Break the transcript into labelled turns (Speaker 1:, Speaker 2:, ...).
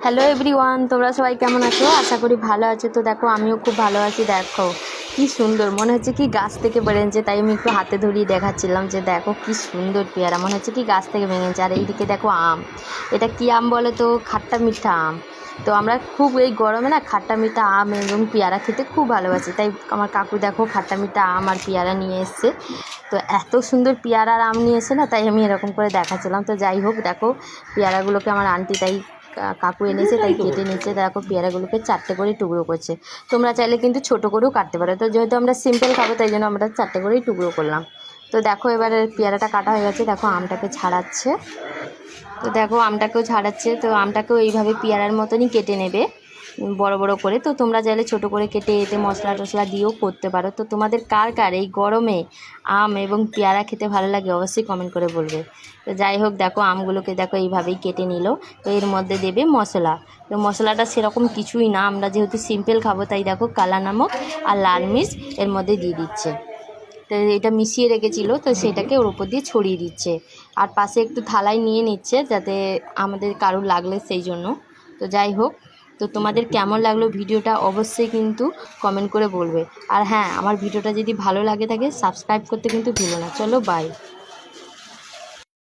Speaker 1: Hello everyone, তোমরা সবাই কেমন আছো? আশা করি ভালো আছো। তো দেখো আমিও খুব ভালো আছি। দেখো কি সুন্দর, মনে হচ্ছে কি গাছ থেকে বেরিয়েছে। তাই আমি একটু হাতে ধরিয়ে দেখাচ্ছিলাম যে দেখো কি সুন্দর পেয়ারা, মনে হচ্ছে কি গাছ থেকে ভেঙেছে। আর এইদিকে দেখো আম, এটা কি আম বলে তো? খাট্টা মিঠা আম। তো আমরা খুব এই গরমে না খাট্টা মিঠা আম এবং পেয়ারা খেতে খুব ভালোবাসি। তাই আমার কাকু দেখো খাট্টা মিঠা আম আর পেয়ারা নিয়ে এসছে। তো এত সুন্দর পেয়ারা আর আম নিয়ে এসে না, তাই আমি এরকম করে দেখাচ্ছিলাম। তো যাই হোক, দেখো পেয়ারাগুলোকে আমার আন্টি তাই কাকু এনেছে, তাই কেটে নিচ্ছে। দেখো পেয়ারাগুলোকে 4টে করে টুকরো করছে। তোমরা চাইলে কিন্তু ছোটো করেও কাটতে পারো। তো যেহেতু আমরা সিম্পল খাবো তাই জন্য আমরা 4টে করেই টুকরো করলাম। তো দেখো এবারে পেয়ারাটা কাটা হয়ে গেছে, দেখো আমটাকে ছাড়াচ্ছে। তো দেখো আমটাকেও ছাড়াচ্ছে। তো আমটাকেও এইভাবে পেয়ারার মতনই কেটে নেবে, বড় বড় করে। তো তোমরা চাইলে ছোটো করে কেটে এতে মশলা টশলা দিয়েও করতে পারো। তো তোমাদের কার কার এই গরমে আম এবং পেয়ারা খেতে ভালো লাগে অবশ্যই কমেন্ট করে বলবে। তো যাই হোক, দেখো আমগুলোকে দেখো এইভাবেই কেটে নিল। তো এর মধ্যে দেবে মশলা। তো মশলাটা সেরকম কিছুই না, আমরা যেহেতু সিম্পল খাবো তাই দেখো কালা নমক আর লাল মির্চ এর মধ্যে দিয়ে দিচ্ছে। তো এটা মিশিয়ে রেখেছিল, তো সেটাকে ওর উপর দিয়ে ছড়িয়ে দিচ্ছে। আর পাশে একটু থালায় নিয়ে নিচ্ছে যাতে আমাদের কারুর লাগলে সেই জন্য। তো যাই হোক, তো তোমাদের কেমন লাগলো ভিডিওটা অবশ্যই কিন্তু কমেন্ট করে বলবে। আর হ্যাঁ, আমার ভিডিওটা যদি ভালো লাগে থাকে সাবস্ক্রাইব করতে কিন্তু ভুলো না। চলো বাই।